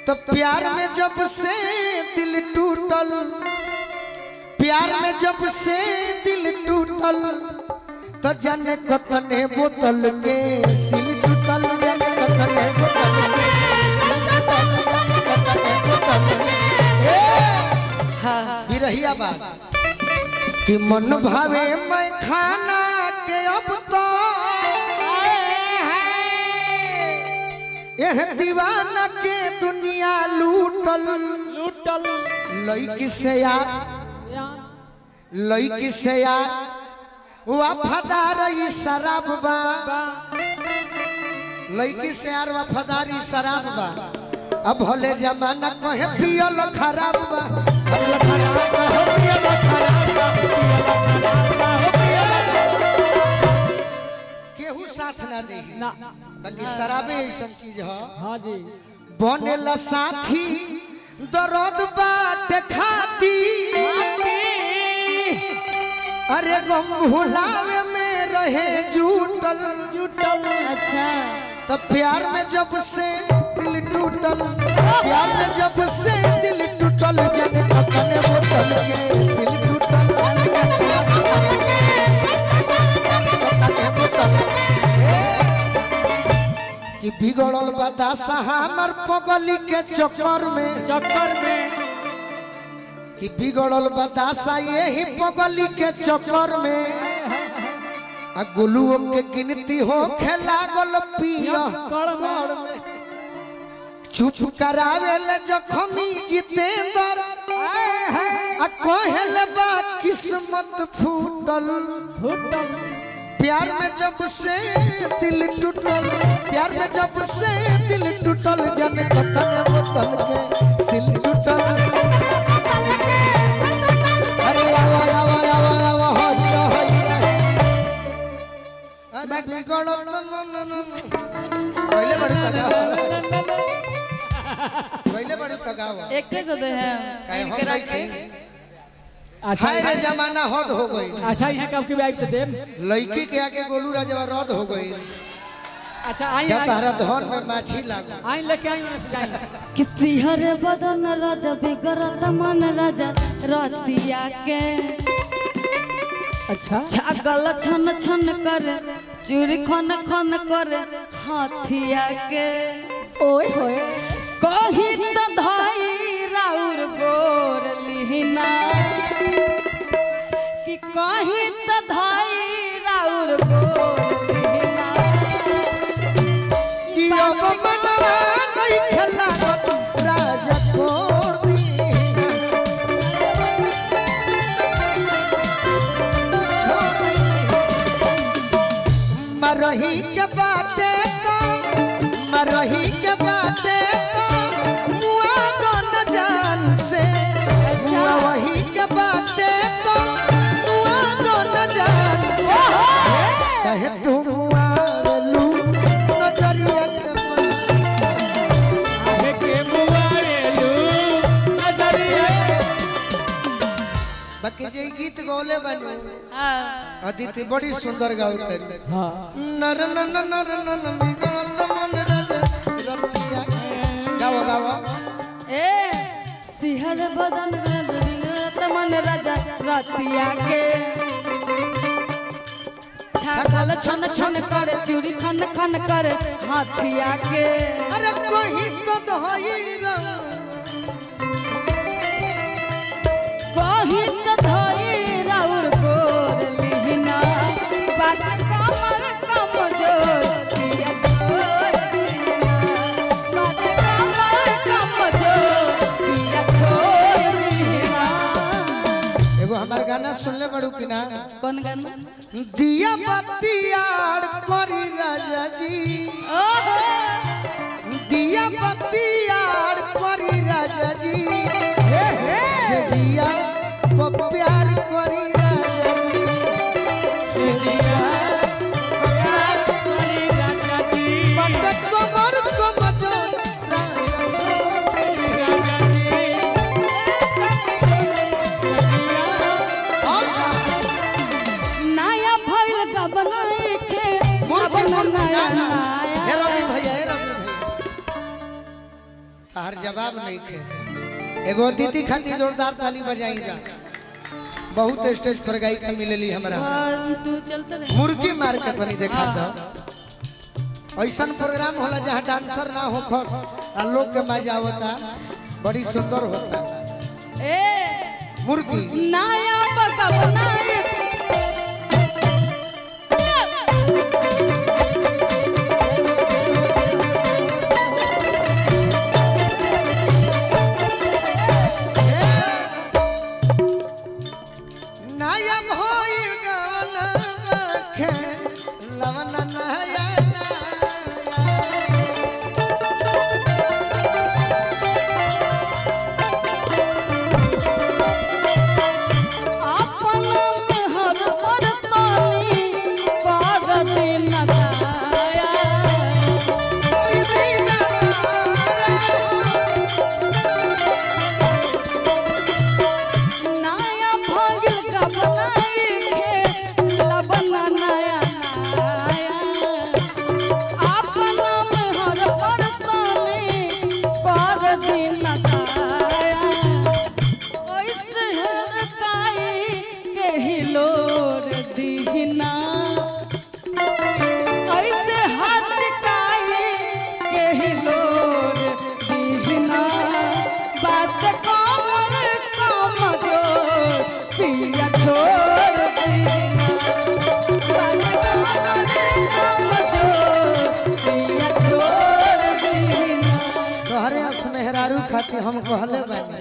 तो प्यार में जब से दिल टूटल, प्यार में जब से दिल टूटल, तो जाने कतने बोतल के सिल टूटल, जाने कतने बोतल के बिरहिया बात कि मन भावे मैं खाना के अब तो यह दीवाना के दुनिया लूटल लूटल। लड़की से यार लड़की से यार वफादार शराब बा, लड़की से यार वफादारी शराब बा। अब भले जमाना कहे पियल खराब बा, केहू साथ ना दे बाकी शराबे ऐसा चीज है। हाँ जी बनेला साथी दर्द बाट खाती, अरे गम भुलावे में रहे जुटल जुटल। अच्छा तो प्यार में जब से दिल टूटल, प्यार में जब से दिल टूटल, जाने कतने बोतल के दिल टूटल, कि बिगड़ल बदासा हमर पगली के चक्कर में कि बिगड़ल बदासा यही पगली के चक्कर में आ गोलुओं के गिनती हो खेला गोल पिया कड़ में चुप करावे ले जखमी जितेंद्र आ कहले बा किस्मत फूटल फूटल। प्यार में जब से दिल टूटल, प्यार में जब से दिल टूटल, जाने कतने बोतल के दिल टूटल। अरे आवा आवा आवा आवा हो जा हो जा अरे बिगड़ल पहले बड़ी तगाव, पहले बड़ी तगाव एक के दे हैं काहे हम नहीं। अच्छा ये जमाना हद हो गई। अच्छा यहाँ कब की बैग पे दे लड़की के आगे गोलू राजवा रद हो गई। अच्छा आई जब तारा धन में माछी लागो आई लेके आई उन्हें से जाई किसी हर बदन राजा बिगड़त मन राजा रतिया के। अच्छा छागल छन छन कर चूड़ी खन खन कर हाथिया के। ओए होए कही तो धाई राउर गोर लिहिना कि कही तो धाई राउर गोर लिहिना कि अब मनवा नहीं खेला राजा छोड़ दी मरही के बाटे का मरही के बाटे का मुआ दो न जान से वही के बाटे का मुआ दो न जान से कहे तुम आलू नजरिया के मुआरेलू नजरिया। बाकी जे गीत गौले बनी हां अदिति बड़ी सुंदर गाउते। हां नर नन नर नन बिगड़त मन राजा रतिया गावा गावा ए सिहर बदन बिगड़त मन राजा रतिया के। छागल छन छन कर चूड़ी खन खन कर हाथिया के। अरे कोई तो दहाई रंग कही तो धोई राउर गोर लिहिना बात कमर कमजोर पिया छोड़ लिहिना बात कमर कमजोर पिया छोड़ लिहिना। एगो हमार गाना सुनले बड़ू कि ना? कौन गाना? दिया बत्तियार करी राजा जी, ओहो दिया बत्तियार करी राजा जी, से जिया प्यार करी राजा जी, से जिया प्यार करी राजा जी, मत कमर कमजोर राजा नया भइल का बनाए के मोर अपना नया हे नया रवि भैया जवाब नहीं खे। एगो दीदी खातिर जोरदार ताली बजाई जा। बहुत स्टेज पर गाई का मिलेली हमरा। 1 2 चलते रहे। मुर्गी मार के तनी देखा दो। ऐसा प्रोग्राम होला जहाँ डांसर ना हो खस आ लोग के मजा आवता, बड़ी सुंदर होता। ए मुर्गी नया पका बनाए नायम होई गाना खे लवना नया अपन हर परतानी कर दिन नया नया भगल का बनाई के लबना नया नया अपन हर परतानी कर दिन नया ओइसे काई के हिलोर दीना ऐसे हचकाई के हिलोर दीना बात कमर कम जो पिया छोड़ दीना बात कमर कम जो पिया छोड़ दीना। तोहरे अस मेहरारू खातिर हम कहले बानी